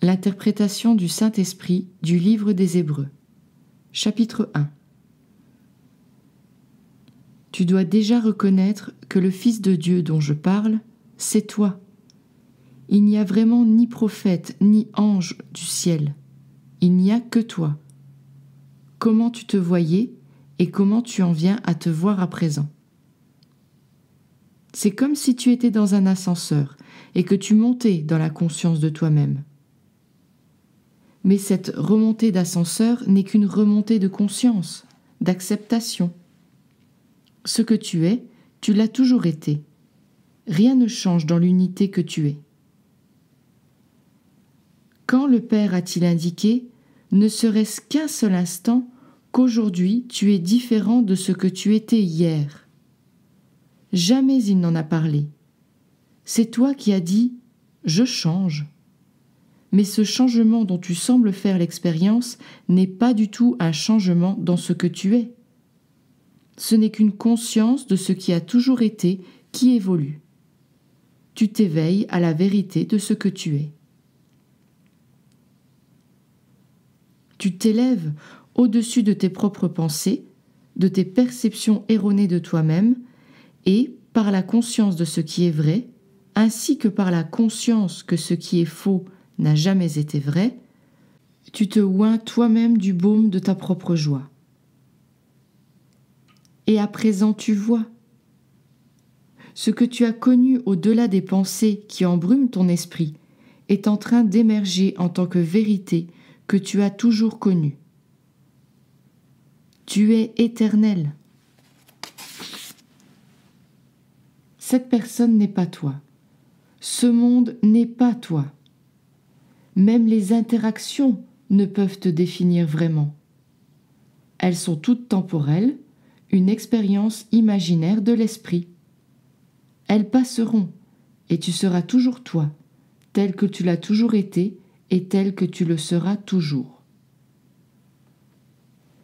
L'interprétation du Saint-Esprit du livre des Hébreux. Chapitre 1. Tu dois déjà reconnaître que le Fils de Dieu dont je parle, c'est toi. Il n'y a vraiment ni prophète ni ange du ciel. Il n'y a que toi. Comment tu te voyais et comment tu en viens à te voir à présent? C'est comme si tu étais dans un ascenseur et que tu montais dans la conscience de toi-même. Mais cette remontée d'ascenseur n'est qu'une remontée de conscience, d'acceptation. Ce que tu es, tu l'as toujours été. Rien ne change dans l'unité que tu es. Quand le Père a-t-il indiqué, ne serait-ce qu'un seul instant, qu'aujourd'hui tu es différent de ce que tu étais hier? Jamais il n'en a parlé. C'est toi qui as dit « je change ». Mais ce changement dont tu sembles faire l'expérience n'est pas du tout un changement dans ce que tu es. Ce n'est qu'une conscience de ce qui a toujours été qui évolue. Tu t'éveilles à la vérité de ce que tu es. Tu t'élèves au-dessus de tes propres pensées, de tes perceptions erronées de toi-même, et, par la conscience de ce qui est vrai, ainsi que par la conscience que ce qui est faux n'a jamais été vrai, tu te oins toi-même du baume de ta propre joie. Et à présent tu vois. Ce que tu as connu au-delà des pensées qui embrument ton esprit est en train d'émerger en tant que vérité que tu as toujours connue. Tu es éternel. Cette personne n'est pas toi. Ce monde n'est pas toi. Même les interactions ne peuvent te définir vraiment. Elles sont toutes temporelles, une expérience imaginaire de l'esprit. Elles passeront, et tu seras toujours toi, tel que tu l'as toujours été et tel que tu le seras toujours.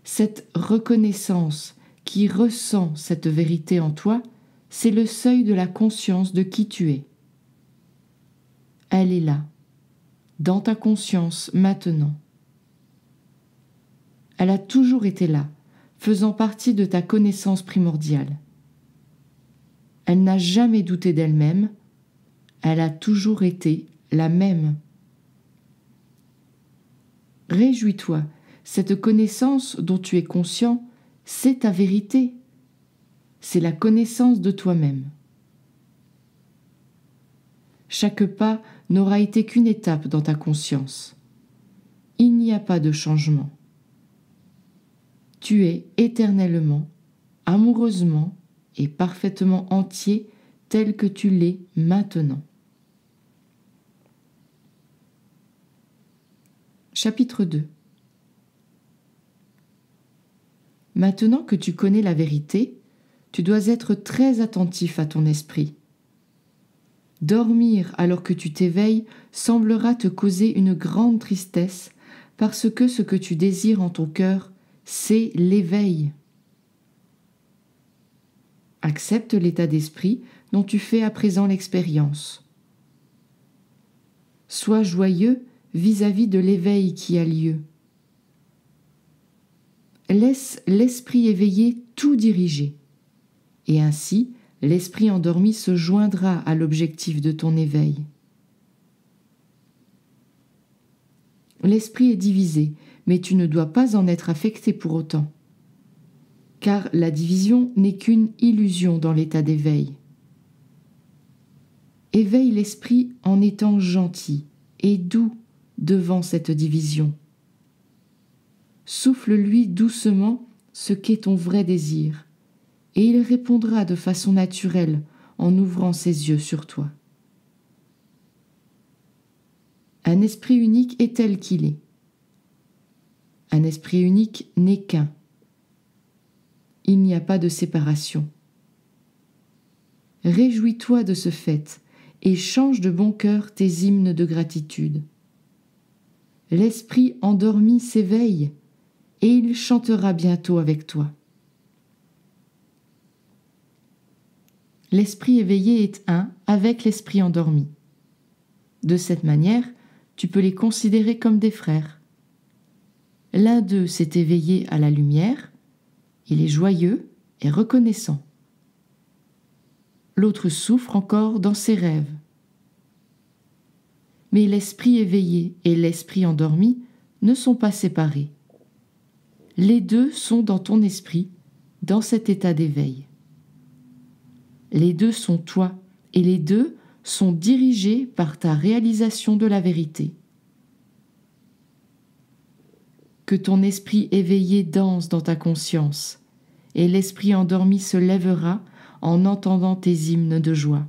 Cette reconnaissance qui ressent cette vérité en toi, c'est le seuil de la conscience de qui tu es. Elle est là, dans ta conscience maintenant. Elle a toujours été là, faisant partie de ta connaissance primordiale. Elle n'a jamais douté d'elle-même, elle a toujours été la même. Réjouis-toi, cette connaissance dont tu es conscient, c'est ta vérité. C'est la connaissance de toi-même. Chaque pas n'aura été qu'une étape dans ta conscience. Il n'y a pas de changement. Tu es éternellement, amoureusement et parfaitement entier tel que tu l'es maintenant. Chapitre 2. Maintenant que tu connais la vérité, tu dois être très attentif à ton esprit. Dormir alors que tu t'éveilles semblera te causer une grande tristesse parce que ce que tu désires en ton cœur, c'est l'éveil. Accepte l'état d'esprit dont tu fais à présent l'expérience. Sois joyeux vis-à-vis de l'éveil qui a lieu. Laisse l'esprit éveillé tout diriger, et ainsi l'esprit endormi se joindra à l'objectif de ton éveil. L'esprit est divisé, mais tu ne dois pas en être affecté pour autant, car la division n'est qu'une illusion dans l'état d'éveil. Éveille l'esprit en étant gentil et doux devant cette division. Souffle-lui doucement ce qu'est ton vrai désir, et il répondra de façon naturelle en ouvrant ses yeux sur toi. Un esprit unique est tel qu'il est. Un esprit unique n'est qu'un. Il n'y a pas de séparation. Réjouis-toi de ce fait et change de bon cœur tes hymnes de gratitude. L'esprit endormi s'éveille et il chantera bientôt avec toi. L'esprit éveillé est un avec l'esprit endormi. De cette manière, tu peux les considérer comme des frères. L'un d'eux s'est éveillé à la lumière, il est joyeux et reconnaissant. L'autre souffre encore dans ses rêves. Mais l'esprit éveillé et l'esprit endormi ne sont pas séparés. Les deux sont dans ton esprit, dans cet état d'éveil. Les deux sont toi, et les deux sont dirigés par ta réalisation de la vérité. Que ton esprit éveillé danse dans ta conscience, et l'esprit endormi se lèvera en entendant tes hymnes de joie.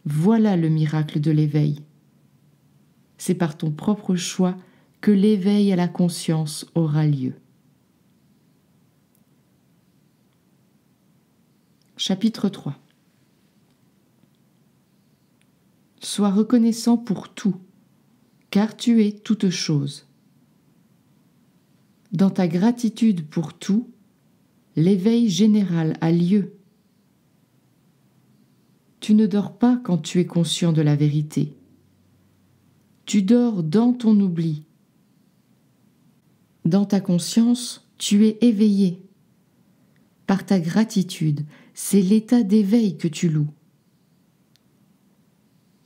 Voilà le miracle de l'éveil. C'est par ton propre choix que l'éveil à la conscience aura lieu. Chapitre 3. Sois reconnaissant pour tout, car tu es toute chose. Dans ta gratitude pour tout, l'éveil général a lieu. Tu ne dors pas quand tu es conscient de la vérité. Tu dors dans ton oubli. Dans ta conscience, tu es éveillé. Par ta gratitude, c'est l'état d'éveil que tu loues.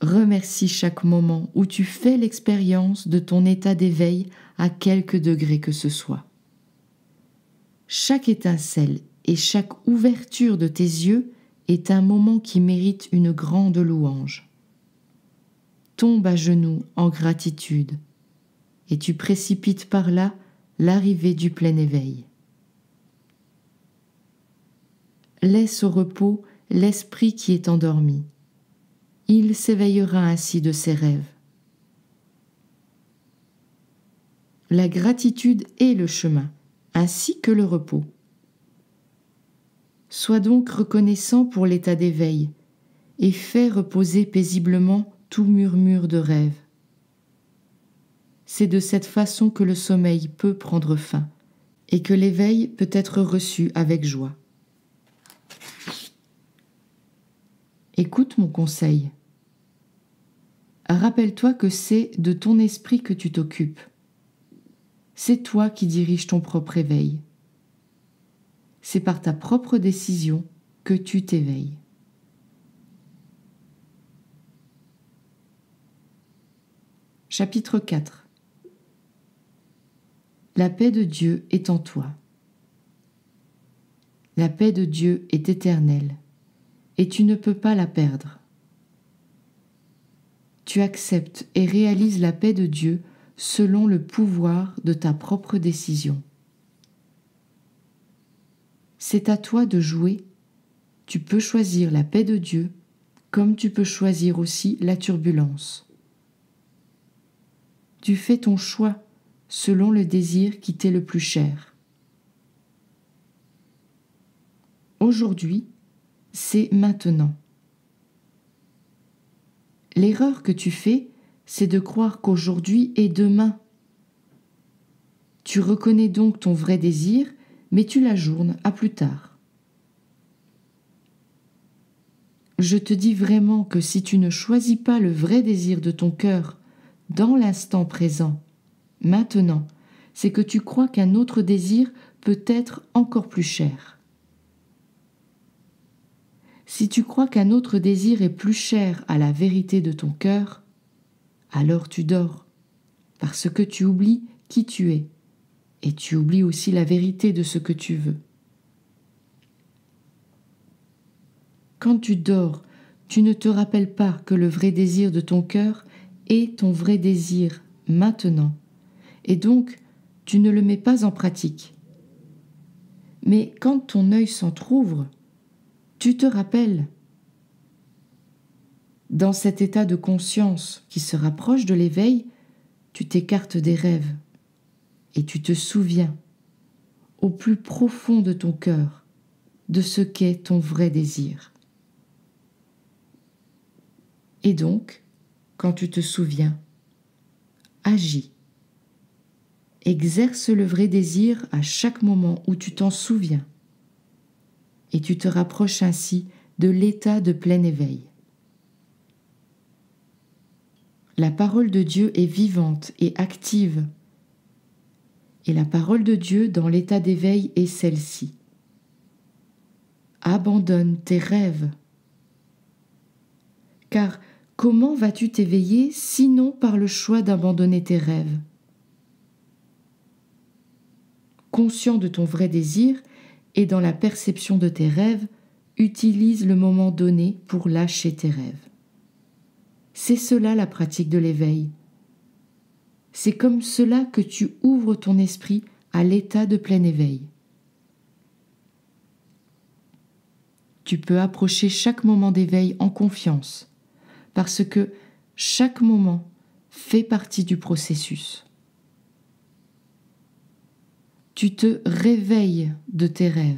Remercie chaque moment où tu fais l'expérience de ton état d'éveil à quelque degré que ce soit. Chaque étincelle et chaque ouverture de tes yeux est un moment qui mérite une grande louange. Tombe à genoux en gratitude et tu précipites par là l'arrivée du plein éveil. Laisse au repos l'esprit qui est endormi. Il s'éveillera ainsi de ses rêves. La gratitude est le chemin, ainsi que le repos. Sois donc reconnaissant pour l'état d'éveil et fais reposer paisiblement tout murmure de rêve. C'est de cette façon que le sommeil peut prendre fin et que l'éveil peut être reçu avec joie. Écoute mon conseil. Rappelle-toi que c'est de ton esprit que tu t'occupes. C'est toi qui diriges ton propre éveil. C'est par ta propre décision que tu t'éveilles. Chapitre 4. La paix de Dieu est en toi. La paix de Dieu est éternelle, et tu ne peux pas la perdre. Tu acceptes et réalises la paix de Dieu selon le pouvoir de ta propre décision. C'est à toi de jouer. Tu peux choisir la paix de Dieu, comme tu peux choisir aussi la turbulence. Tu fais ton choix selon le désir qui t'est le plus cher. Aujourd'hui, c'est maintenant. L'erreur que tu fais, c'est de croire qu'aujourd'hui est demain. Tu reconnais donc ton vrai désir, mais tu l'ajournes à plus tard. Je te dis vraiment que si tu ne choisis pas le vrai désir de ton cœur dans l'instant présent, maintenant, c'est que tu crois qu'un autre désir peut être encore plus cher. Si tu crois qu'un autre désir est plus cher à la vérité de ton cœur, alors tu dors, parce que tu oublies qui tu es, et tu oublies aussi la vérité de ce que tu veux. Quand tu dors, tu ne te rappelles pas que le vrai désir de ton cœur est ton vrai désir maintenant, et donc tu ne le mets pas en pratique. Mais quand ton œil s'entr'ouvre, tu te rappelles. Dans cet état de conscience qui se rapproche de l'éveil, tu t'écartes des rêves et tu te souviens, au plus profond de ton cœur, de ce qu'est ton vrai désir. Et donc, quand tu te souviens, agis. Exerce le vrai désir à chaque moment où tu t'en souviens. Et tu te rapproches ainsi de l'état de plein éveil. La parole de Dieu est vivante et active. Et la parole de Dieu dans l'état d'éveil est celle-ci. Abandonne tes rêves. Car comment vas-tu t'éveiller sinon par le choix d'abandonner tes rêves? Conscient de ton vrai désir et dans la perception de tes rêves, utilise le moment donné pour lâcher tes rêves. C'est cela la pratique de l'éveil. C'est comme cela que tu ouvres ton esprit à l'état de plein éveil. Tu peux approcher chaque moment d'éveil en confiance, parce que chaque moment fait partie du processus. Tu te réveilles de tes rêves.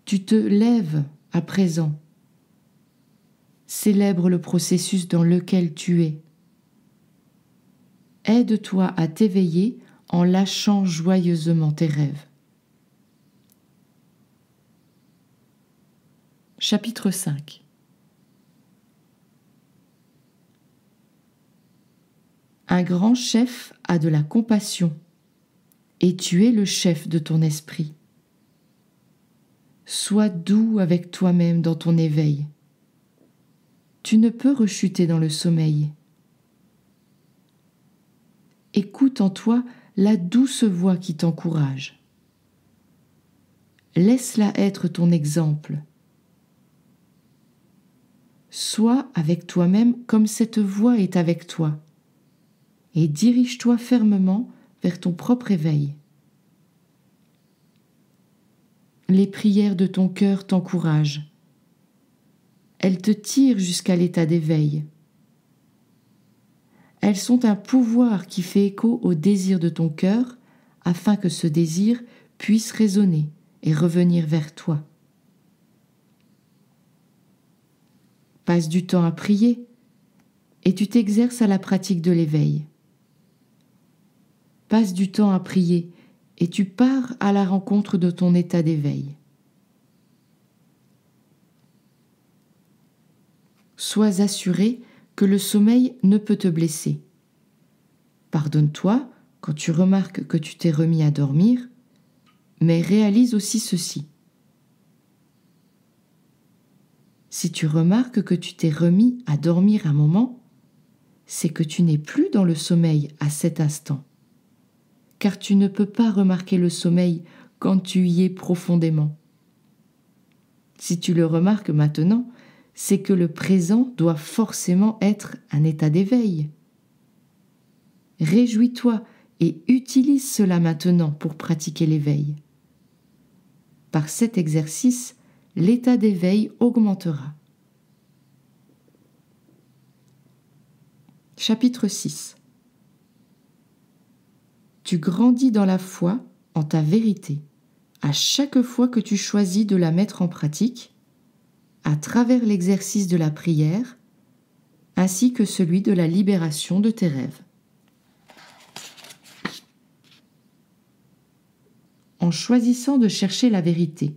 Tu te lèves à présent. Célèbre le processus dans lequel tu es. Aide-toi à t'éveiller en lâchant joyeusement tes rêves. Chapitre 5. Un grand chef a de la compassion, et tu es le chef de ton esprit. Sois doux avec toi-même dans ton éveil. Tu ne peux rechuter dans le sommeil. Écoute en toi la douce voix qui t'encourage. Laisse-la être ton exemple. Sois avec toi-même comme cette voix est avec toi, et dirige-toi fermement vers ton propre éveil. Les prières de ton cœur t'encouragent. Elles te tirent jusqu'à l'état d'éveil. Elles sont un pouvoir qui fait écho au désir de ton cœur afin que ce désir puisse résonner et revenir vers toi. Passe du temps à prier et tu t'exerces à la pratique de l'éveil. Passe du temps à prier et tu pars à la rencontre de ton état d'éveil. Sois assuré que le sommeil ne peut te blesser. Pardonne-toi quand tu remarques que tu t'es remis à dormir, mais réalise aussi ceci. Si tu remarques que tu t'es remis à dormir un moment, c'est que tu n'es plus dans le sommeil à cet instant, car tu ne peux pas remarquer le sommeil quand tu y es profondément. Si tu le remarques maintenant, c'est que le présent doit forcément être un état d'éveil. Réjouis-toi et utilise cela maintenant pour pratiquer l'éveil. Par cet exercice, l'état d'éveil augmentera. Chapitre 6. Tu grandis dans la foi en ta vérité à chaque fois que tu choisis de la mettre en pratique, à travers l'exercice de la prière, ainsi que celui de la libération de tes rêves. En choisissant de chercher la vérité,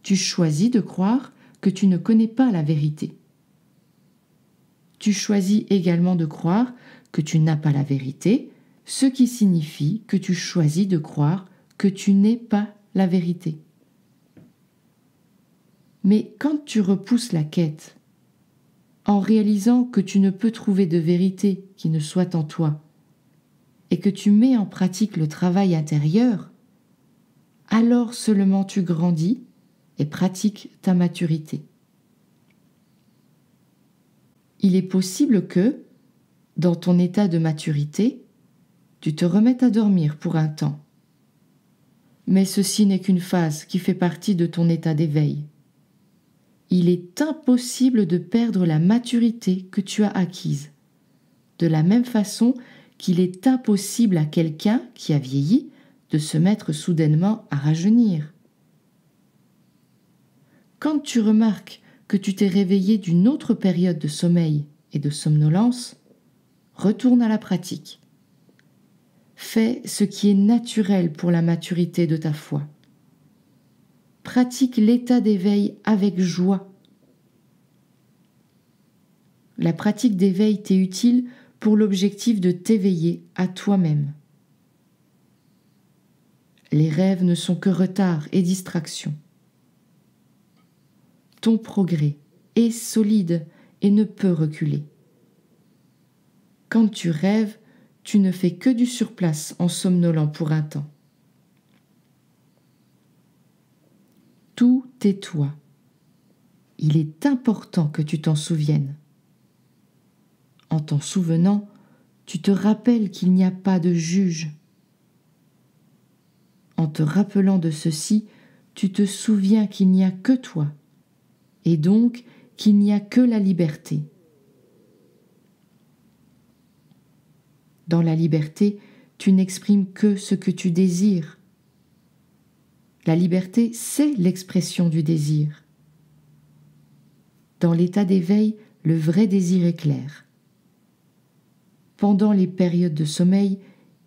tu choisis de croire que tu ne connais pas la vérité. Tu choisis également de croire que tu n'as pas la vérité, ce qui signifie que tu choisis de croire que tu n'es pas la vérité. Mais quand tu repousses la quête, en réalisant que tu ne peux trouver de vérité qui ne soit en toi, et que tu mets en pratique le travail intérieur, alors seulement tu grandis et pratiques ta maturité. Il est possible que, dans ton état de maturité, tu te remettes à dormir pour un temps. Mais ceci n'est qu'une phase qui fait partie de ton état d'éveil. Il est impossible de perdre la maturité que tu as acquise, de la même façon qu'il est impossible à quelqu'un qui a vieilli de se mettre soudainement à rajeunir. Quand tu remarques que tu t'es réveillé d'une autre période de sommeil et de somnolence, retourne à la pratique. Fais ce qui est naturel pour la maturité de ta foi. Pratique l'état d'éveil avec joie. la pratique d'éveil t'est utile pour l'objectif de t'éveiller à toi-même. Les rêves ne sont que retard et distraction. Ton progrès est solide et ne peut reculer. Quand tu rêves, tu ne fais que du surplace en somnolant pour un temps. Tout est toi. Il est important que tu t'en souviennes. En t'en souvenant, tu te rappelles qu'il n'y a pas de juge. En te rappelant de ceci, tu te souviens qu'il n'y a que toi, et donc qu'il n'y a que la liberté. Dans la liberté, tu n'exprimes que ce que tu désires. La liberté, c'est l'expression du désir. Dans l'état d'éveil, le vrai désir est clair. Pendant les périodes de sommeil,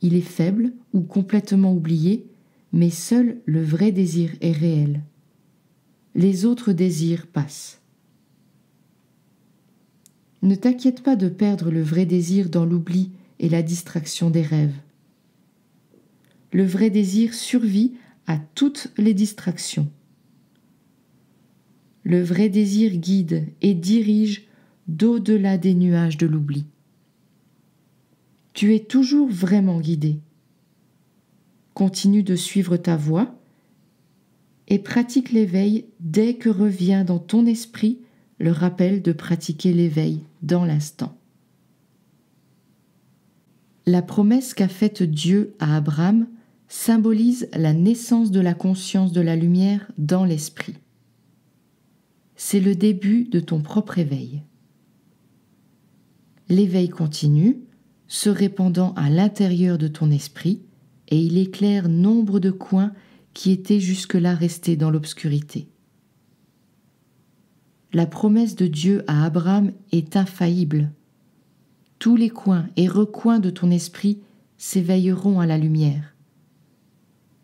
il est faible ou complètement oublié, mais seul le vrai désir est réel. Les autres désirs passent. Ne t'inquiète pas de perdre le vrai désir dans l'oubli et la distraction des rêves. Le vrai désir survit à toutes les distractions. Le vrai désir guide et dirige d'au-delà des nuages de l'oubli. Tu es toujours vraiment guidé. Continue de suivre ta voie et pratique l'éveil dès que revient dans ton esprit le rappel de pratiquer l'éveil dans l'instant. La promesse qu'a faite Dieu à Abraham symbolise la naissance de la conscience de la lumière dans l'esprit. C'est le début de ton propre éveil. L'éveil continue, se répandant à l'intérieur de ton esprit, et il éclaire nombre de coins qui étaient jusque-là restés dans l'obscurité. La promesse de Dieu à Abraham est infaillible. Tous les coins et recoins de ton esprit s'éveilleront à la lumière.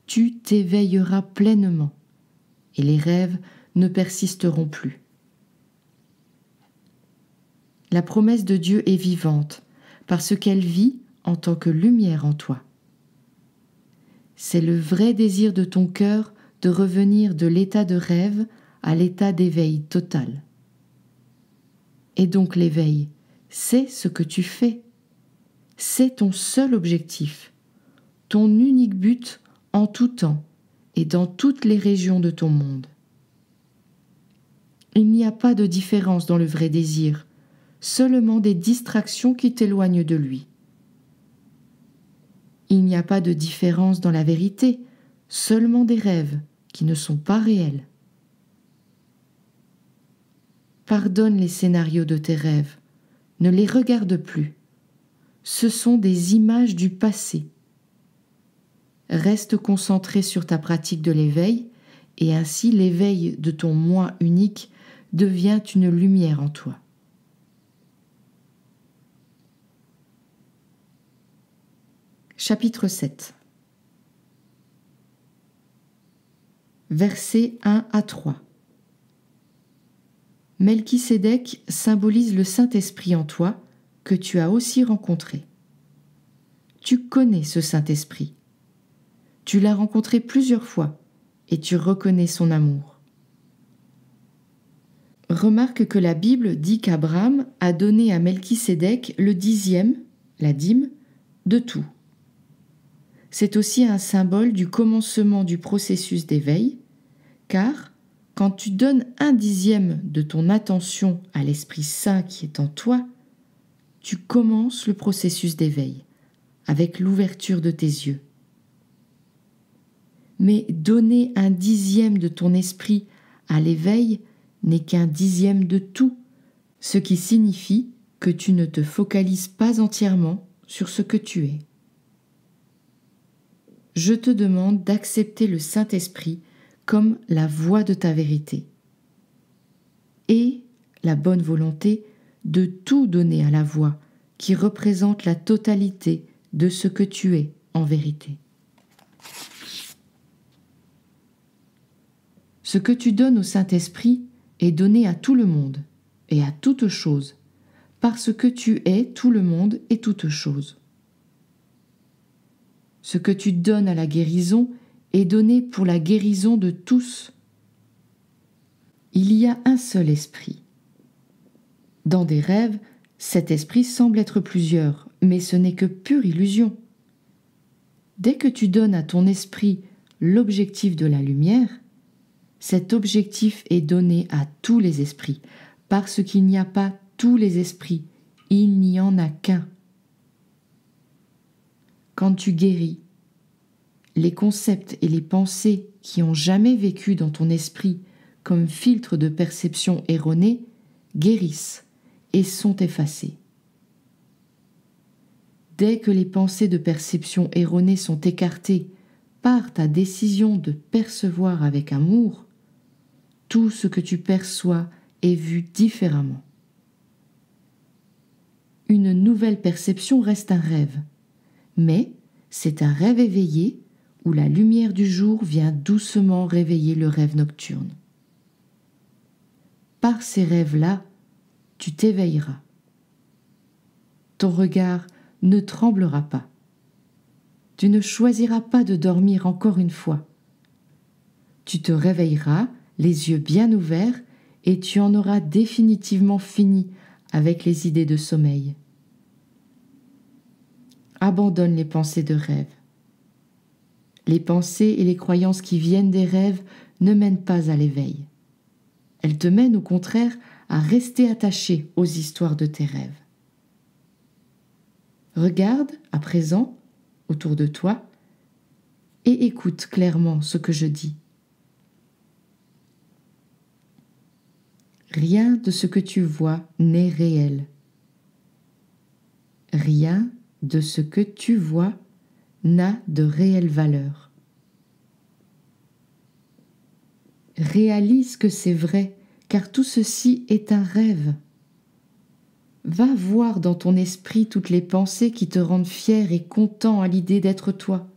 Tu t'éveilleras pleinement, et les rêves ne persisteront plus. La promesse de Dieu est vivante, parce qu'elle vit en tant que lumière en toi. C'est le vrai désir de ton cœur de revenir de l'état de rêve à l'état d'éveil total. Et donc l'éveil, c'est ce que tu fais. C'est ton seul objectif, ton unique but en tout temps et dans toutes les régions de ton monde. Il n'y a pas de différence dans le vrai désir, seulement des distractions qui t'éloignent de lui. Il n'y a pas de différence dans la vérité, seulement des rêves qui ne sont pas réels. Pardonne les scénarios de tes rêves, ne les regarde plus. Ce sont des images du passé. Reste concentré sur ta pratique de l'éveil, et ainsi l'éveil de ton moi unique devient une lumière en toi. Chapitre 7. Versets 1 à 3. Melchisédek symbolise le Saint-Esprit en toi, que tu as aussi rencontré. Tu connais ce Saint-Esprit. Tu l'as rencontré plusieurs fois et tu reconnais son amour. Remarque que la Bible dit qu'Abraham a donné à Melchisédek le 10e, la dîme, de tout. C'est aussi un symbole du commencement du processus d'éveil, car quand tu donnes 1/10 de ton attention à l'Esprit Saint qui est en toi, tu commences le processus d'éveil avec l'ouverture de tes yeux. Mais donner 1/10 de ton esprit à l'éveil n'est qu'un 10e de tout, ce qui signifie que tu ne te focalises pas entièrement sur ce que tu es. Je te demande d'accepter le Saint-Esprit comme la voix de ta vérité et la bonne volonté de tout donner à la voix qui représente la totalité de ce que tu es en vérité. Ce que tu donnes au Saint-Esprit est donné à tout le monde et à toute chose, parce que tu es tout le monde et toute chose. Ce que tu donnes à la guérison est donné pour la guérison de tous. Il y a un seul esprit. Dans des rêves, cet esprit semble être plusieurs, mais ce n'est que pure illusion. Dès que tu donnes à ton esprit l'objectif de la lumière, cet objectif est donné à tous les esprits, parce qu'il n'y a pas tous les esprits, il n'y en a qu'un. Quand tu guéris, les concepts et les pensées qui ont jamais vécu dans ton esprit comme filtre de perception erronée guérissent et sont effacés. Dès que les pensées de perception erronée sont écartées par ta décision de percevoir avec amour, tout ce que tu perçois est vu différemment. Une nouvelle perception reste un rêve, mais c'est un rêve éveillé où la lumière du jour vient doucement réveiller le rêve nocturne. Par ces rêves-là, tu t'éveilleras. Ton regard ne tremblera pas. Tu ne choisiras pas de dormir encore une fois. Tu te réveilleras, les yeux bien ouverts, et tu en auras définitivement fini avec les idées de sommeil. Abandonne les pensées de rêve. Les pensées et les croyances qui viennent des rêves ne mènent pas à l'éveil. Elles te mènent au contraire à rester attaché aux histoires de tes rêves. Regarde à présent autour de toi et écoute clairement ce que je dis. Rien de ce que tu vois n'est réel. Rien de ce que tu vois n'a de réelle valeur. Réalise que c'est vrai, car tout ceci est un rêve. Va voir dans ton esprit toutes les pensées qui te rendent fier et content à l'idée d'être toi.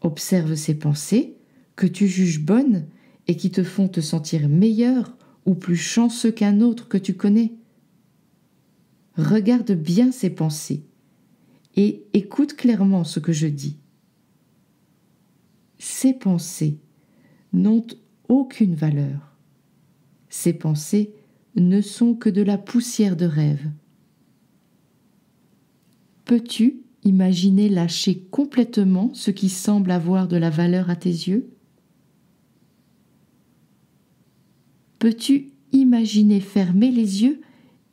Observe ces pensées que tu juges bonnes et qui te font te sentir meilleur ou plus chanceux qu'un autre que tu connais. Regarde bien ces pensées et écoute clairement ce que je dis. Ces pensées n'ont aucune valeur. Ces pensées ne sont que de la poussière de rêve. Peux-tu imaginer lâcher complètement ce qui semble avoir de la valeur à tes yeux? Peux-tu imaginer fermer les yeux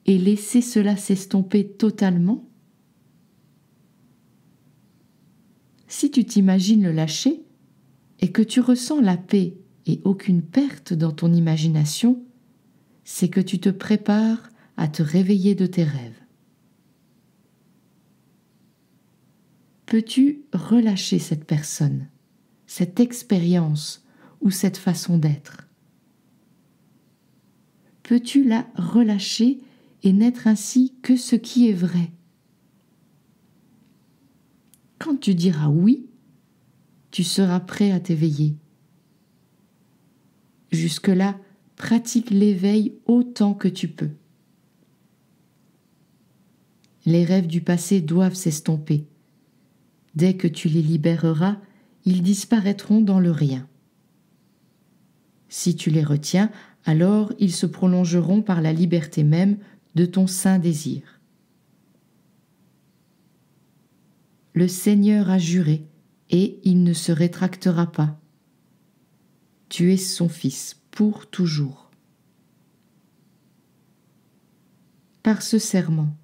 et laisser cela s'estomper totalement? Si tu t'imagines le lâcher et que tu ressens la paix et aucune perte dans ton imagination, c'est que tu te prépares à te réveiller de tes rêves. Peux-tu relâcher cette personne, cette expérience ou cette façon d'être? Peux-tu la relâcher et n'être ainsi que ce qui est vrai? Quand tu diras oui, tu seras prêt à t'éveiller. Jusque-là, pratique l'éveil autant que tu peux. Les rêves du passé doivent s'estomper. Dès que tu les libéreras, ils disparaîtront dans le rien. Si tu les retiens, alors ils se prolongeront par la liberté même de ton saint désir. Le Seigneur a juré, et il ne se rétractera pas. Tu es son fils pour toujours. Par ce serment,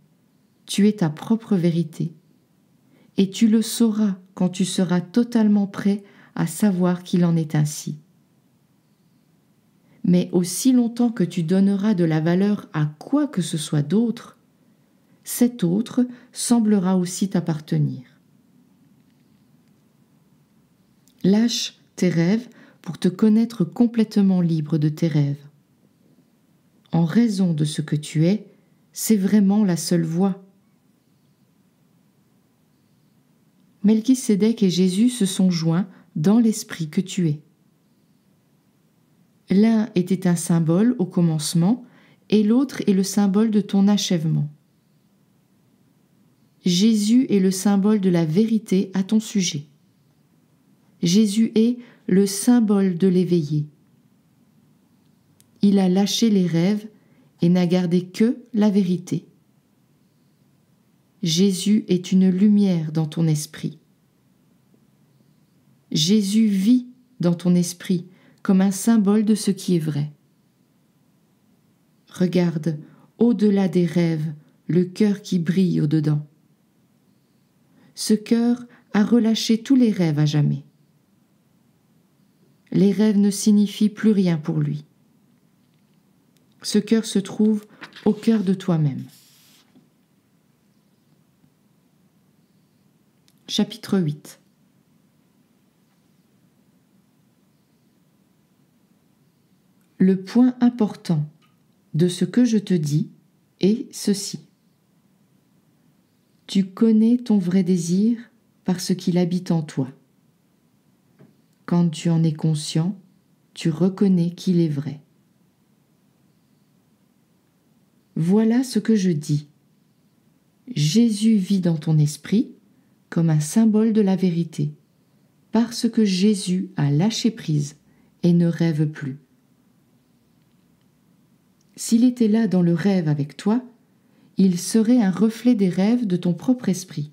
tu es ta propre vérité, et tu le sauras quand tu seras totalement prêt à savoir qu'il en est ainsi. Mais aussi longtemps que tu donneras de la valeur à quoi que ce soit d'autre, cet autre semblera aussi t'appartenir. Lâche tes rêves pour te connaître complètement libre de tes rêves. En raison de ce que tu es, c'est vraiment la seule voie. Melchisédek et Jésus se sont joints dans l'esprit que tu es. L'un était un symbole au commencement et l'autre est le symbole de ton achèvement. Jésus est le symbole de la vérité à ton sujet. Jésus est le symbole de l'éveillé. Il a lâché les rêves et n'a gardé que la vérité. Jésus est une lumière dans ton esprit. Jésus vit dans ton esprit comme un symbole de ce qui est vrai. Regarde, au-delà des rêves, le cœur qui brille au-dedans. Ce cœur a relâché tous les rêves à jamais. Les rêves ne signifient plus rien pour lui. Ce cœur se trouve au cœur de toi-même. Chapitre 8. Le point important de ce que je te dis est ceci. Tu connais ton vrai désir parce qu'il habite en toi. Quand tu en es conscient, tu reconnais qu'il est vrai. Voilà ce que je dis. Jésus vit dans ton esprit comme un symbole de la vérité, parce que Jésus a lâché prise et ne rêve plus. S'il était là dans le rêve avec toi, il serait un reflet des rêves de ton propre esprit.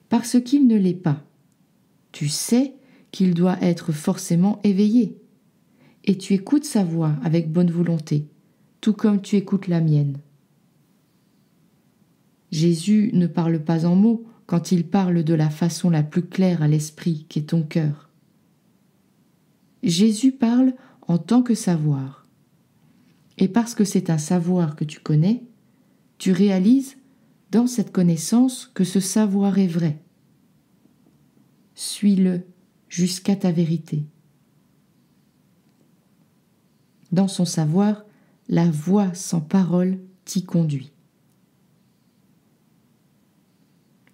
Parce qu'il ne l'est pas, tu sais qu'il doit être forcément éveillé, et tu écoutes sa voix avec bonne volonté, tout comme tu écoutes la mienne. Jésus ne parle pas en mots quand il parle de la façon la plus claire à l'esprit qu'est ton cœur. Jésus parle en tant que savoir. Et parce que c'est un savoir que tu connais, tu réalises dans cette connaissance que ce savoir est vrai. Suis-le jusqu'à ta vérité. Dans son savoir, la voix sans parole t'y conduit.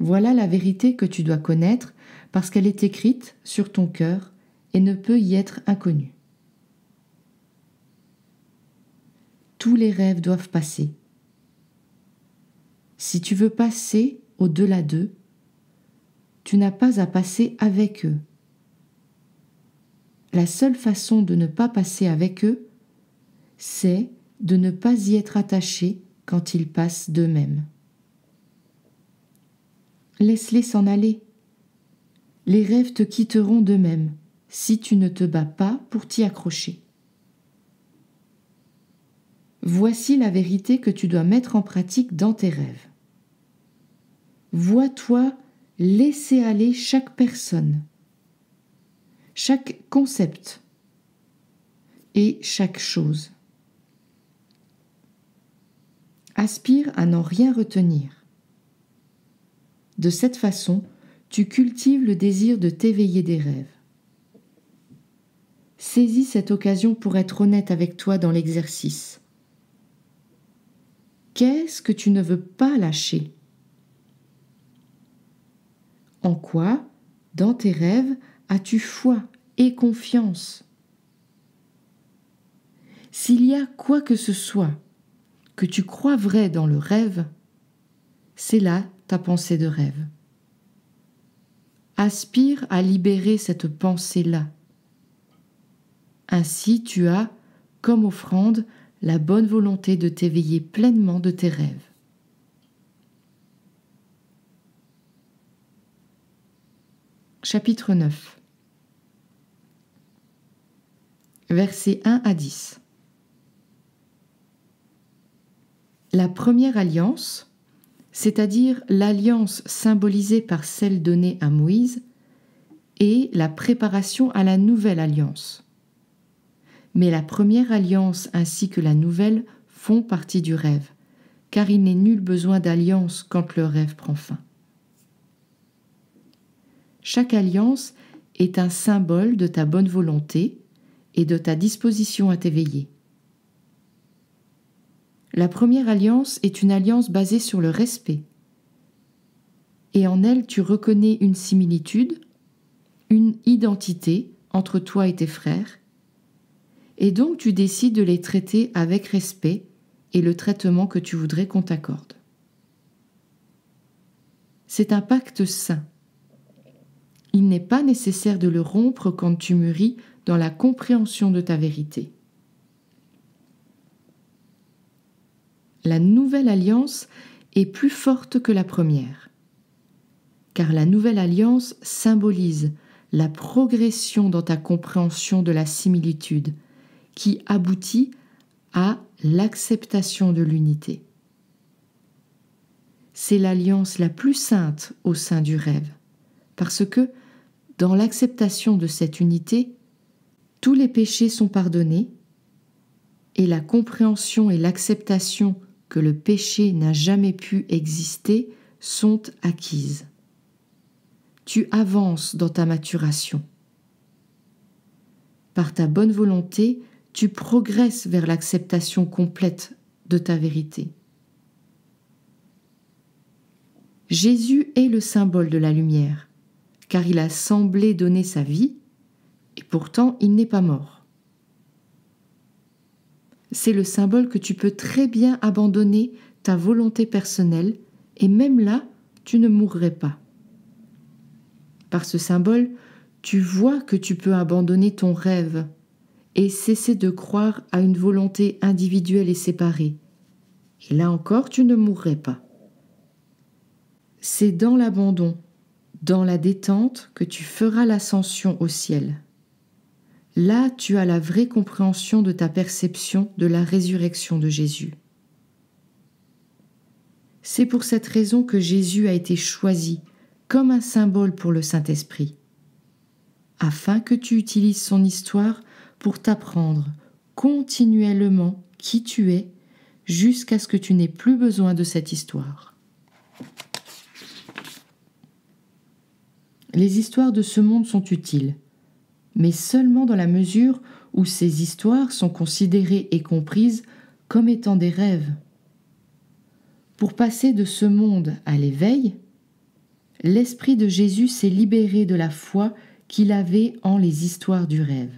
Voilà la vérité que tu dois connaître parce qu'elle est écrite sur ton cœur et ne peut y être inconnue. Tous les rêves doivent passer. Si tu veux passer au-delà d'eux, tu n'as pas à passer avec eux. La seule façon de ne pas passer avec eux, c'est de ne pas y être attaché quand ils passent d'eux-mêmes. Laisse-les s'en aller. Les rêves te quitteront d'eux-mêmes si tu ne te bats pas pour t'y accrocher. Voici la vérité que tu dois mettre en pratique dans tes rêves. Vois-toi laisser aller chaque personne, chaque concept et chaque chose. Aspire à n'en rien retenir. De cette façon, tu cultives le désir de t'éveiller des rêves. Saisis cette occasion pour être honnête avec toi dans l'exercice. Qu'est-ce que tu ne veux pas lâcher ? En quoi, dans tes rêves, as-tu foi et confiance ? S'il y a quoi que ce soit que tu crois vrai dans le rêve, c'est là ta pensée de rêve. Aspire à libérer cette pensée-là. Ainsi tu as, comme offrande, la bonne volonté de t'éveiller pleinement de tes rêves. Chapitre 9. Versets 1 à 10. La première alliance, c'est-à-dire l'alliance symbolisée par celle donnée à Moïse, est la préparation à la nouvelle alliance. Mais la première alliance ainsi que la nouvelle font partie du rêve, car il n'est nul besoin d'alliance quand le rêve prend fin. Chaque alliance est un symbole de ta bonne volonté et de ta disposition à t'éveiller. La première alliance est une alliance basée sur le respect, et en elle tu reconnais une similitude, une identité entre toi et tes frères, et donc tu décides de les traiter avec respect et le traitement que tu voudrais qu'on t'accorde. C'est un pacte sain. Il n'est pas nécessaire de le rompre quand tu mûris dans la compréhension de ta vérité. La nouvelle alliance est plus forte que la première, car la nouvelle alliance symbolise la progression dans ta compréhension de la similitude qui aboutit à l'acceptation de l'unité. C'est l'alliance la plus sainte au sein du rêve, parce que, dans l'acceptation de cette unité, tous les péchés sont pardonnés et la compréhension et l'acceptation que le péché n'a jamais pu exister sont acquises. Tu avances dans ta maturation. Par ta bonne volonté, tu progresses vers l'acceptation complète de ta vérité. Jésus est le symbole de la lumière, car il a semblé donner sa vie, et pourtant il n'est pas mort. C'est le symbole que tu peux très bien abandonner ta volonté personnelle, et même là, tu ne mourrais pas. Par ce symbole, tu vois que tu peux abandonner ton rêve et cesser de croire à une volonté individuelle et séparée. Et là encore, tu ne mourrais pas. C'est dans l'abandon, dans la détente, que tu feras l'ascension au ciel. Là, tu as la vraie compréhension de ta perception de la résurrection de Jésus. C'est pour cette raison que Jésus a été choisi comme un symbole pour le Saint-Esprit, afin que tu utilises son histoire pour t'apprendre continuellement qui tu es jusqu'à ce que tu n'aies plus besoin de cette histoire. Les histoires de ce monde sont utiles, mais seulement dans la mesure où ces histoires sont considérées et comprises comme étant des rêves. Pour passer de ce monde à l'éveil, l'Esprit de Jésus s'est libéré de la foi qu'il avait en les histoires du rêve.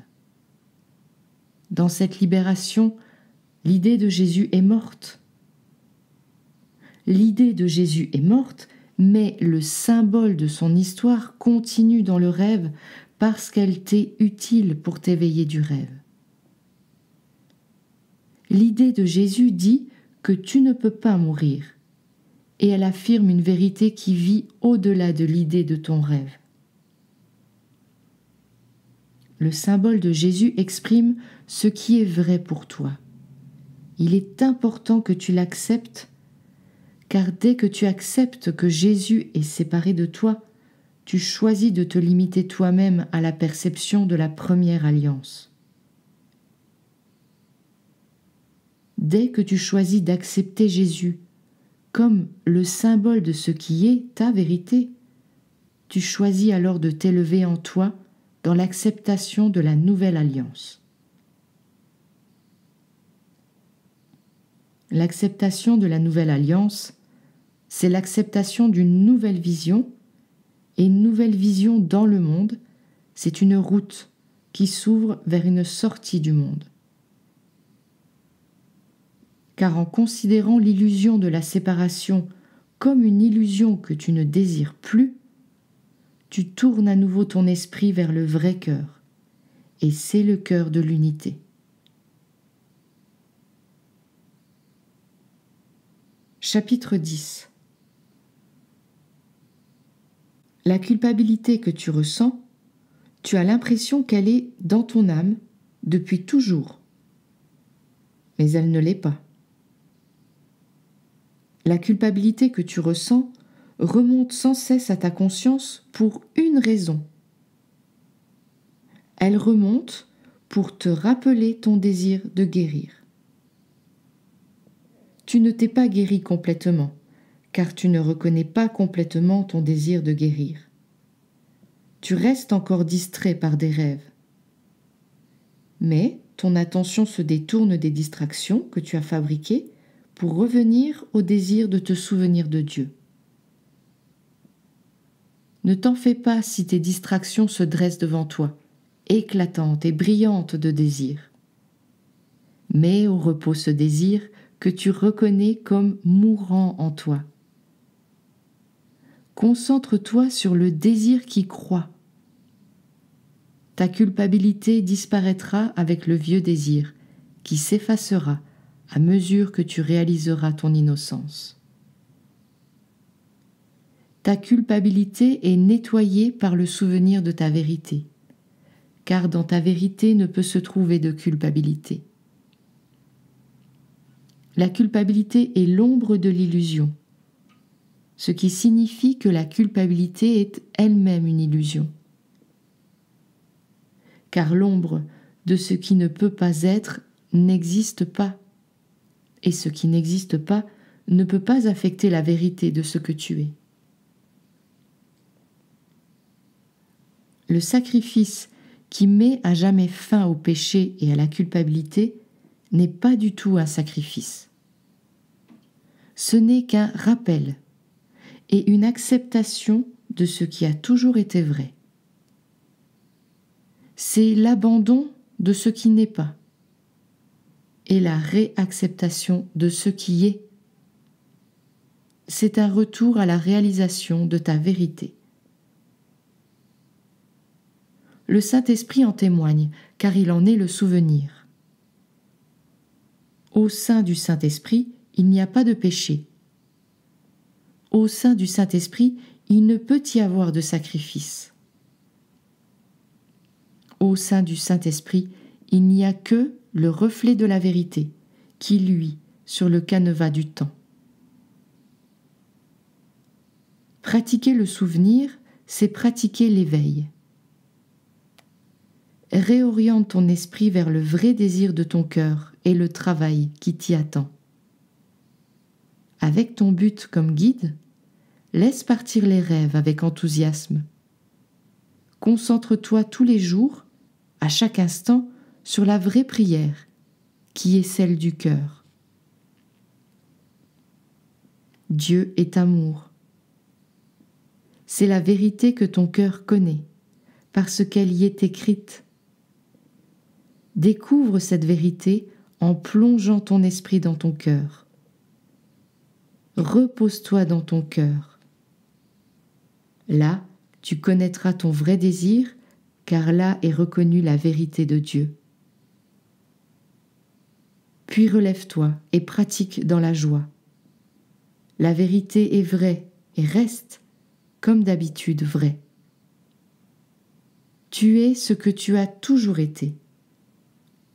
Dans cette libération, l'idée de Jésus est morte. L'idée de Jésus est morte, mais le symbole de son histoire continue dans le rêve parce qu'elle t'est utile pour t'éveiller du rêve. L'idée de Jésus dit que tu ne peux pas mourir, et elle affirme une vérité qui vit au-delà de l'idée de ton rêve. Le symbole de Jésus exprime ce qui est vrai pour toi. Il est important que tu l'acceptes, car dès que tu acceptes que Jésus est séparé de toi, tu choisis de te limiter toi-même à la perception de la première alliance. Dès que tu choisis d'accepter Jésus comme le symbole de ce qui est ta vérité, tu choisis alors de t'élever en toi dans l'acceptation de la nouvelle alliance. L'acceptation de la nouvelle alliance, c'est l'acceptation d'une nouvelle vision, et une nouvelle vision dans le monde, c'est une route qui s'ouvre vers une sortie du monde. Car en considérant l'illusion de la séparation comme une illusion que tu ne désires plus, tu tournes à nouveau ton esprit vers le vrai cœur, et c'est le cœur de l'unité. Chapitre 10. La culpabilité que tu ressens, tu as l'impression qu'elle est dans ton âme depuis toujours, mais elle ne l'est pas. La culpabilité que tu ressens remonte sans cesse à ta conscience pour une raison. Elle remonte pour te rappeler ton désir de guérir. Tu ne t'es pas guéri complètement, car tu ne reconnais pas complètement ton désir de guérir. Tu restes encore distrait par des rêves. Mais ton attention se détourne des distractions que tu as fabriquées pour revenir au désir de te souvenir de Dieu. Ne t'en fais pas si tes distractions se dressent devant toi, éclatantes et brillantes de désir. Mets au repos ce désir que tu reconnais comme mourant en toi. Concentre-toi sur le désir qui croît. Ta culpabilité disparaîtra avec le vieux désir, qui s'effacera à mesure que tu réaliseras ton innocence. Ta culpabilité est nettoyée par le souvenir de ta vérité, car dans ta vérité ne peut se trouver de culpabilité. La culpabilité est l'ombre de l'illusion, ce qui signifie que la culpabilité est elle-même une illusion. Car l'ombre de ce qui ne peut pas être n'existe pas, et ce qui n'existe pas ne peut pas affecter la vérité de ce que tu es. Le sacrifice qui met à jamais fin au péché et à la culpabilité n'est pas du tout un sacrifice. Ce n'est qu'un rappel et une acceptation de ce qui a toujours été vrai. C'est l'abandon de ce qui n'est pas et la réacceptation de ce qui est. C'est un retour à la réalisation de ta vérité. Le Saint-Esprit en témoigne, car il en est le souvenir. Au sein du Saint-Esprit, il n'y a pas de péché. Au sein du Saint-Esprit, il ne peut y avoir de sacrifice. Au sein du Saint-Esprit, il n'y a que le reflet de la vérité qui luit sur le canevas du temps. Pratiquer le souvenir, c'est pratiquer l'éveil. Réoriente ton esprit vers le vrai désir de ton cœur et le travail qui t'y attend. Avec ton but comme guide, laisse partir les rêves avec enthousiasme. Concentre-toi tous les jours, à chaque instant, sur la vraie prière, qui est celle du cœur. Dieu est amour. C'est la vérité que ton cœur connaît, parce qu'elle y est écrite. Découvre cette vérité en plongeant ton esprit dans ton cœur. Repose-toi dans ton cœur. Là, tu connaîtras ton vrai désir, car là est reconnue la vérité de Dieu. Puis relève-toi et pratique dans la joie. La vérité est vraie et reste, comme d'habitude, vraie. Tu es ce que tu as toujours été.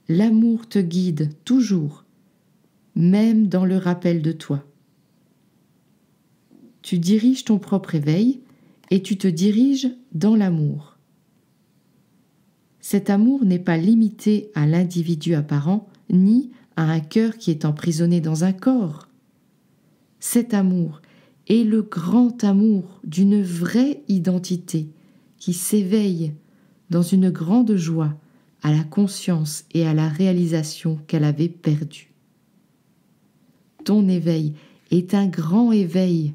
L'amour te guide toujours, même dans le rappel de toi. Tu diriges ton propre éveil et tu te diriges dans l'amour. Cet amour n'est pas limité à l'individu apparent, ni à un cœur qui est emprisonné dans un corps. Cet amour est le grand amour d'une vraie identité qui s'éveille dans une grande joie à la conscience et à la réalisation qu'elle avait perdue. Ton éveil est un grand éveil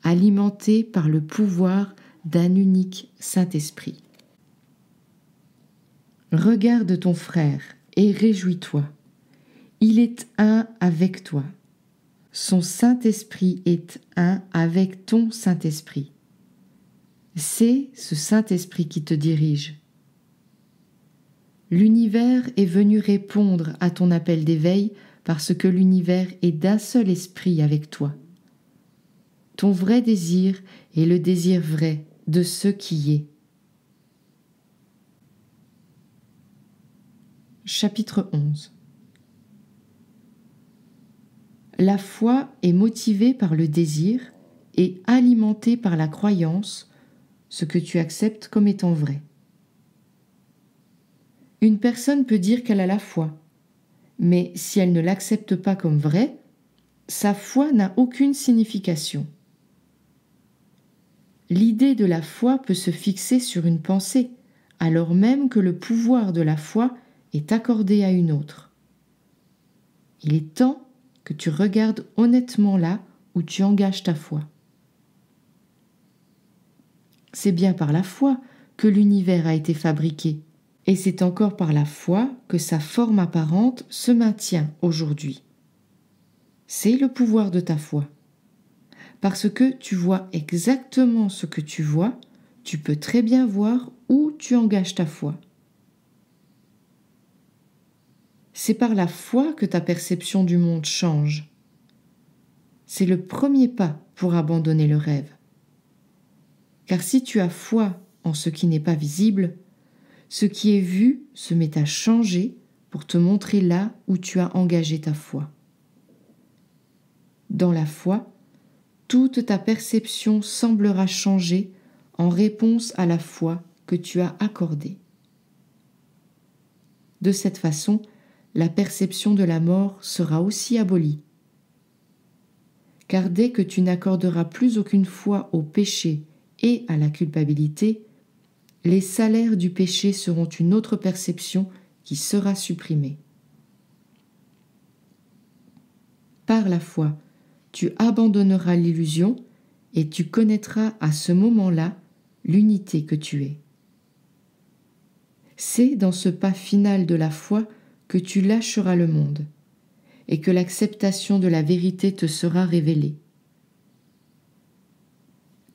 alimenté par le pouvoir d'un unique Saint-Esprit. Regarde ton frère et réjouis-toi. Il est un avec toi. Son Saint-Esprit est un avec ton Saint-Esprit. C'est ce Saint-Esprit qui te dirige. L'univers est venu répondre à ton appel d'éveil parce que l'univers est d'un seul esprit avec toi. Ton vrai désir est le désir vrai de ce qui est. Chapitre 11. La foi est motivée par le désir et alimentée par la croyance, ce que tu acceptes comme étant vrai. Une personne peut dire qu'elle a la foi, mais si elle ne l'accepte pas comme vrai, sa foi n'a aucune signification. L'idée de la foi peut se fixer sur une pensée, alors même que le pouvoir de la foi est accordé à une autre. Il est temps que tu regardes honnêtement là où tu engages ta foi. C'est bien par la foi que l'univers a été fabriqué, Et c'est encore par la foi que sa forme apparente se maintient aujourd'hui. C'est le pouvoir de ta foi. Parce que tu vois exactement ce que tu vois, tu peux très bien voir où tu engages ta foi. C'est par la foi que ta perception du monde change. C'est le premier pas pour abandonner le rêve. Car si tu as foi en ce qui n'est pas visible, ce qui est vu se met à changer pour te montrer là où tu as engagé ta foi. Dans la foi, toute ta perception semblera changer en réponse à la foi que tu as accordée. De cette façon, la perception de la mort sera aussi abolie. Car dès que tu n'accorderas plus aucune foi au péché et à la culpabilité, les salaires du péché seront une autre perception qui sera supprimée. Par la foi, tu abandonneras l'illusion et tu connaîtras à ce moment-là l'unité que tu es. C'est dans ce pas final de la foi que tu lâcheras le monde et que l'acceptation de la vérité te sera révélée.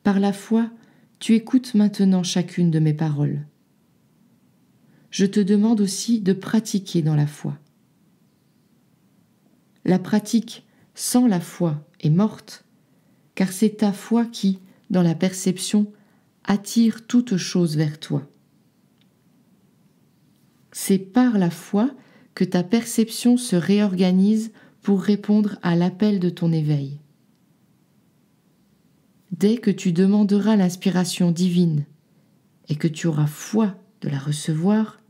Par la foi, tu écoutes maintenant chacune de mes paroles. Je te demande aussi de pratiquer dans la foi. La pratique sans la foi est morte, car c'est ta foi qui, dans la perception, attire toute chose vers toi. C'est par la foi que ta perception se réorganise pour répondre à l'appel de ton éveil. Dès que tu demanderas l'inspiration divine et que tu auras foi de la recevoir,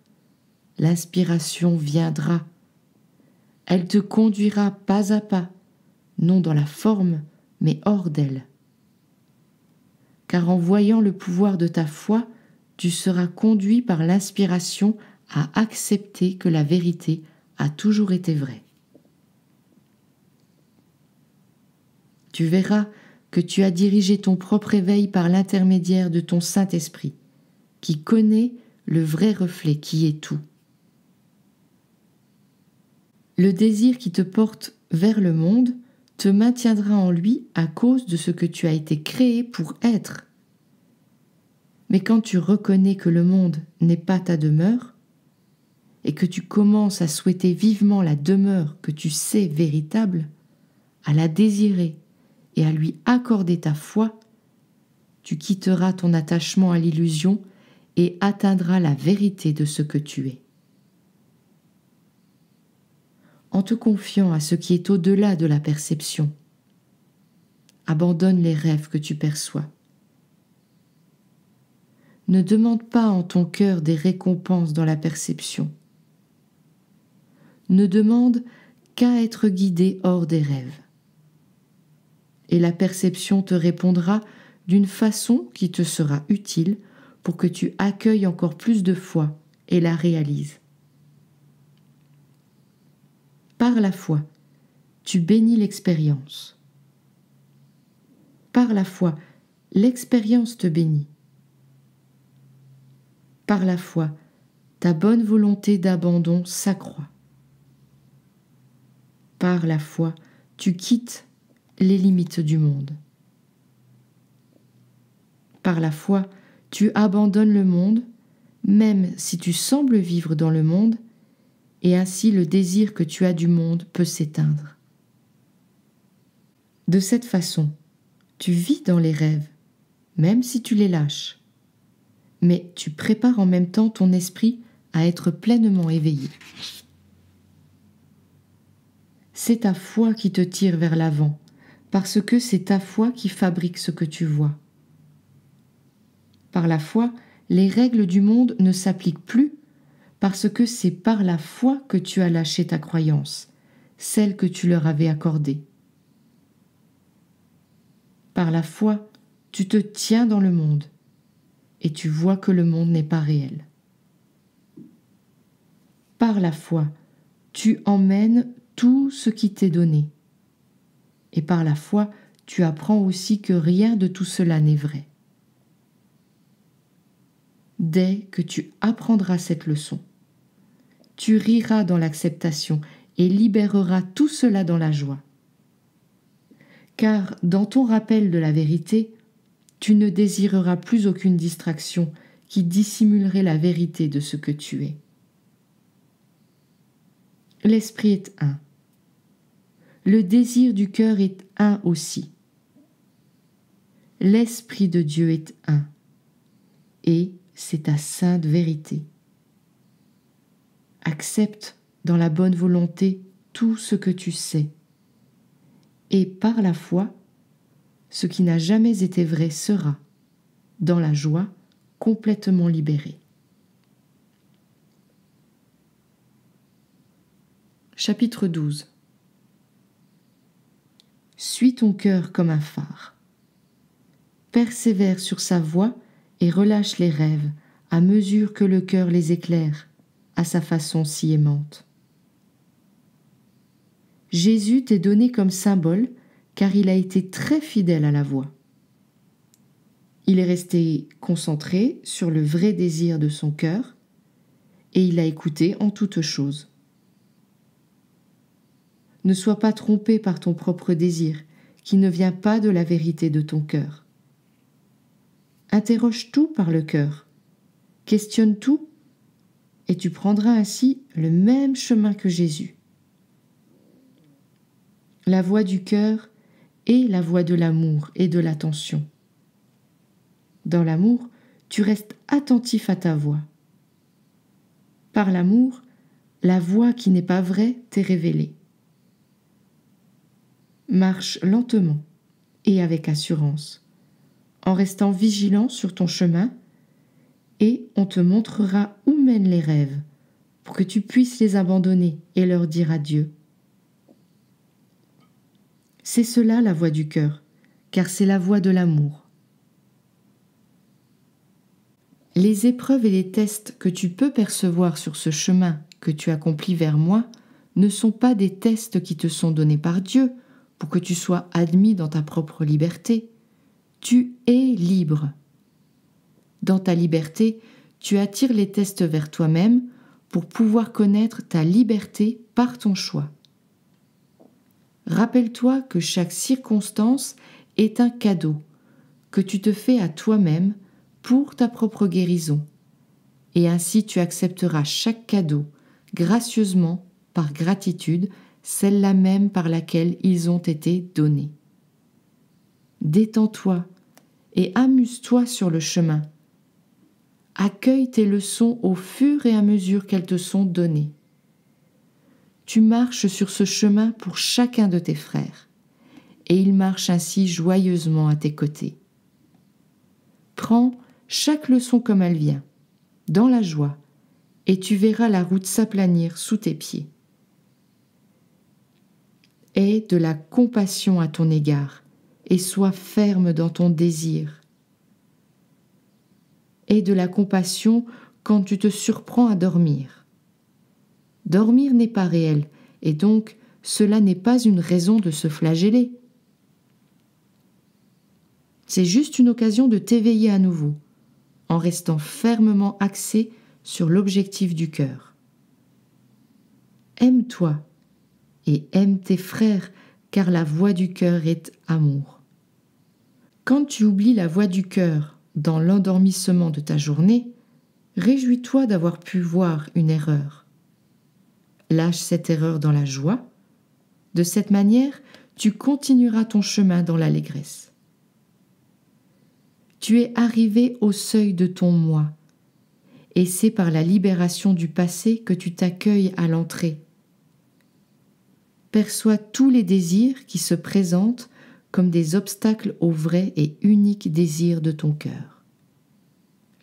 l'inspiration viendra. Elle te conduira pas à pas, non dans la forme, mais hors d'elle. Car en voyant le pouvoir de ta foi, tu seras conduit par l'inspiration à accepter que la vérité a toujours été vraie. Tu verras que tu as dirigé ton propre éveil par l'intermédiaire de ton Saint-Esprit, qui connaît le vrai reflet qui est tout. Le désir qui te porte vers le monde te maintiendra en lui à cause de ce que tu as été créé pour être. Mais quand tu reconnais que le monde n'est pas ta demeure, et que tu commences à souhaiter vivement la demeure que tu sais véritable, à la désirer et à lui accorder ta foi, tu quitteras ton attachement à l'illusion et atteindras la vérité de ce que tu es. En te confiant à ce qui est au-delà de la perception, abandonne les rêves que tu perçois. Ne demande pas en ton cœur des récompenses dans la perception. Ne demande qu'à être guidé hors des rêves. Et la perception te répondra d'une façon qui te sera utile pour que tu accueilles encore plus de foi et la réalises. Par la foi, tu bénis l'expérience. Par la foi, l'expérience te bénit. Par la foi, ta bonne volonté d'abandon s'accroît. Par la foi, tu quittes les limites du monde. Par la foi, tu abandonnes le monde, même si tu sembles vivre dans le monde, et ainsi le désir que tu as du monde peut s'éteindre. De cette façon, tu vis dans les rêves, même si tu les lâches, mais tu prépares en même temps ton esprit à être pleinement éveillé. C'est ta foi qui te tire vers l'avant, parce que c'est ta foi qui fabrique ce que tu vois. Par la foi, les règles du monde ne s'appliquent plus, parce que c'est par la foi que tu as lâché ta croyance, celle que tu leur avais accordée. Par la foi, tu te tiens dans le monde, et tu vois que le monde n'est pas réel. Par la foi, tu emmènes tout ce qui t'est donné. Et par la foi, tu apprends aussi que rien de tout cela n'est vrai. dès que tu apprendras cette leçon. Tu riras dans l'acceptation et libéreras tout cela dans la joie. Car dans ton rappel de la vérité, tu ne désireras plus aucune distraction qui dissimulerait la vérité de ce que tu es. L'esprit est un. Le désir du cœur est un aussi. L'Esprit de Dieu est un. Et c'est ta sainte vérité. Accepte dans la bonne volonté tout ce que tu sais. Et par la foi, ce qui n'a jamais été vrai sera, dans la joie, complètement libéré. Chapitre 12. Suis ton cœur comme un phare. Persévère sur sa voie et relâche les rêves à mesure que le cœur les éclaire, à sa façon si aimante. Jésus t'est donné comme symbole car il a été très fidèle à la voie. Il est resté concentré sur le vrai désir de son cœur et il a écouté en toutes choses. Ne sois pas trompé par ton propre désir qui ne vient pas de la vérité de ton cœur. Interroge tout par le cœur, questionne tout et tu prendras ainsi le même chemin que Jésus. La voie du cœur est la voie de l'amour et de l'attention. Dans l'amour, tu restes attentif à ta voix. Par l'amour, la voie qui n'est pas vraie t'est révélée. Marche lentement et avec assurance, en restant vigilant sur ton chemin, et on te montrera où mènent les rêves, pour que tu puisses les abandonner et leur dire adieu. C'est cela la voie du cœur, car c'est la voie de l'amour. Les épreuves et les tests que tu peux percevoir sur ce chemin que tu accomplis vers moi ne sont pas des tests qui te sont donnés par Dieu pour que tu sois admis dans ta propre liberté. Tu es libre. Dans ta liberté, tu attires les tests vers toi-même pour pouvoir connaître ta liberté par ton choix. Rappelle-toi que chaque circonstance est un cadeau que tu te fais à toi-même pour ta propre guérison, et ainsi tu accepteras chaque cadeau gracieusement par gratitude, celle-là même par laquelle ils ont été donnés. Détends-toi et amuse-toi sur le chemin. Accueille tes leçons au fur et à mesure qu'elles te sont données. Tu marches sur ce chemin pour chacun de tes frères, et ils marchent ainsi joyeusement à tes côtés. Prends chaque leçon comme elle vient, dans la joie, et tu verras la route s'aplanir sous tes pieds. Aie de la compassion à ton égard, et sois ferme dans ton désir. Aie de la compassion quand tu te surprends à dormir. Dormir n'est pas réel, et donc cela n'est pas une raison de se flageller. C'est juste une occasion de t'éveiller à nouveau, en restant fermement axé sur l'objectif du cœur. Aime-toi et aime tes frères, car la voix du cœur est amour. Quand tu oublies la voix du cœur dans l'endormissement de ta journée, réjouis-toi d'avoir pu voir une erreur. Lâche cette erreur dans la joie. De cette manière, tu continueras ton chemin dans l'allégresse. Tu es arrivé au seuil de ton moi, et c'est par la libération du passé que tu t'accueilles à l'entrée. Perçois tous les désirs qui se présentent comme des obstacles au vrai et unique désir de ton cœur.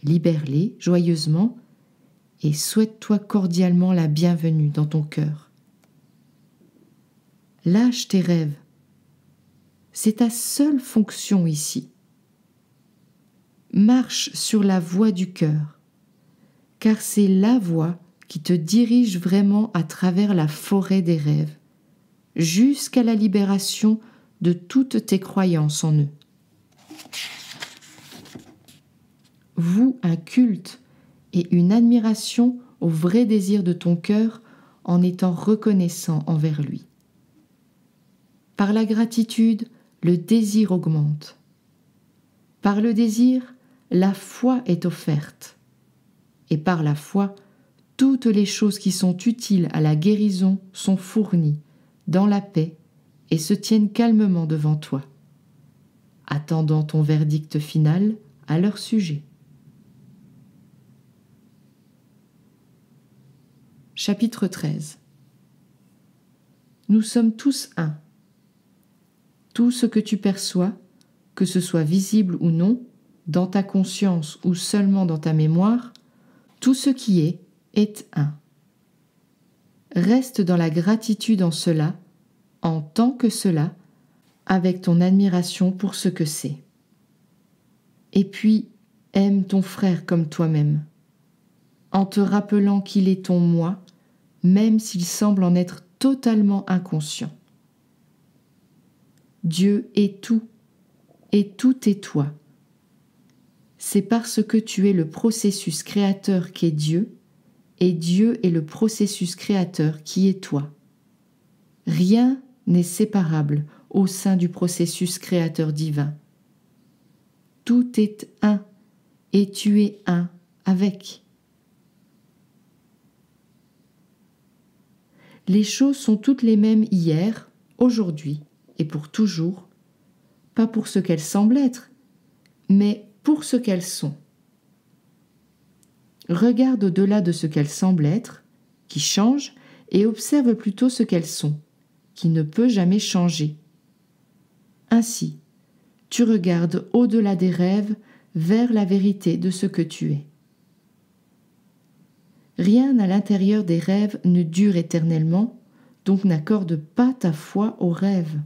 Libère-les joyeusement et souhaite-toi cordialement la bienvenue dans ton cœur. Lâche tes rêves. C'est ta seule fonction ici. Marche sur la voie du cœur, car c'est la voie qui te dirige vraiment à travers la forêt des rêves, jusqu'à la libération de toutes tes croyances en eux. Voue un culte et une admiration au vrai désir de ton cœur en étant reconnaissant envers lui. Par la gratitude, le désir augmente. Par le désir, la foi est offerte. Et par la foi, toutes les choses qui sont utiles à la guérison sont fournies dans la paix et se tiennent calmement devant toi, attendant ton verdict final à leur sujet. Chapitre 13. Nous sommes tous un. Tout ce que tu perçois, que ce soit visible ou non, dans ta conscience ou seulement dans ta mémoire, tout ce qui est un. Reste dans la gratitude en cela, en tant que cela, avec ton admiration pour ce que c'est. Et puis, aime ton frère comme toi-même, en te rappelant qu'il est ton moi, même s'il semble en être totalement inconscient. Dieu est tout, et tout est toi. C'est parce que tu es le processus créateur qu'est Dieu, et Dieu est le processus créateur qui est toi. Rien n'est séparable au sein du processus créateur divin. Tout est un, et tu es un avec. Les choses sont toutes les mêmes hier, aujourd'hui et pour toujours, pas pour ce qu'elles semblent être, mais pour ce qu'elles sont. Regarde au-delà de ce qu'elles semblent être, qui change, et observe plutôt ce qu'elles sont, qui ne peut jamais changer. Ainsi, tu regardes au-delà des rêves vers la vérité de ce que tu es. Rien à l'intérieur des rêves ne dure éternellement, donc n'accorde pas ta foi aux rêves.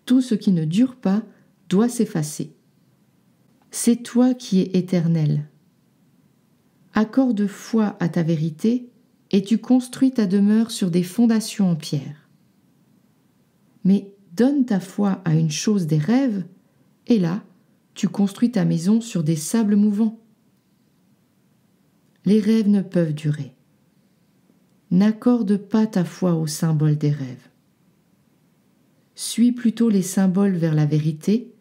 Tout ce qui ne dure pas doit s'effacer. C'est toi qui es éternel. Accorde foi à ta vérité et tu construis ta demeure sur des fondations en pierre. Mais donne ta foi à une chose des rêves et là, tu construis ta maison sur des sables mouvants. Les rêves ne peuvent durer. N'accorde pas ta foi aux symboles des rêves. Suis plutôt les symboles vers la vérité,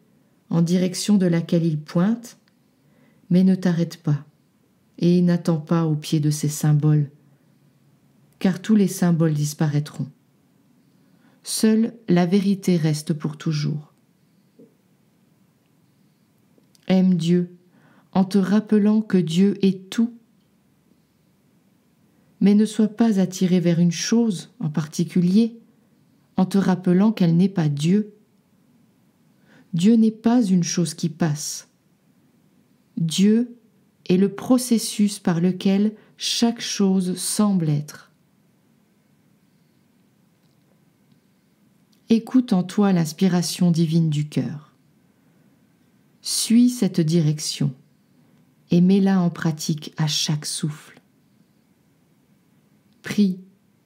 en direction de laquelle ils pointent, mais ne t'arrête pas et n'attends pas au pied de ces symboles, car tous les symboles disparaîtront. Seule la vérité reste pour toujours. Aime Dieu en te rappelant que Dieu est tout. Mais ne sois pas attiré vers une chose en particulier en te rappelant qu'elle n'est pas Dieu. Dieu n'est pas une chose qui passe. Dieu est le processus par lequel chaque chose semble être. Écoute en toi l'inspiration divine du cœur. Suis cette direction et mets-la en pratique à chaque souffle. Prie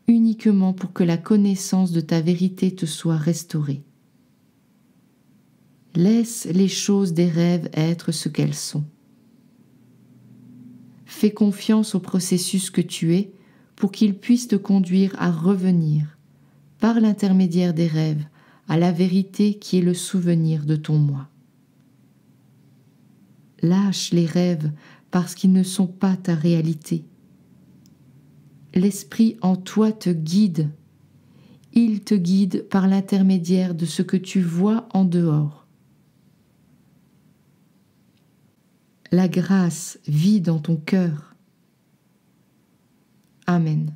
uniquement pour que la connaissance de ta vérité te soit restaurée. Laisse les choses des rêves être ce qu'elles sont. Fais confiance au processus que tu es pour qu'il puisse te conduire à revenir, par l'intermédiaire des rêves, à la vérité qui est le souvenir de ton moi. Lâche les rêves parce qu'ils ne sont pas ta réalité. L'esprit en toi te guide. Il te guide par l'intermédiaire de ce que tu vois en dehors. La grâce vit dans ton cœur. Amen.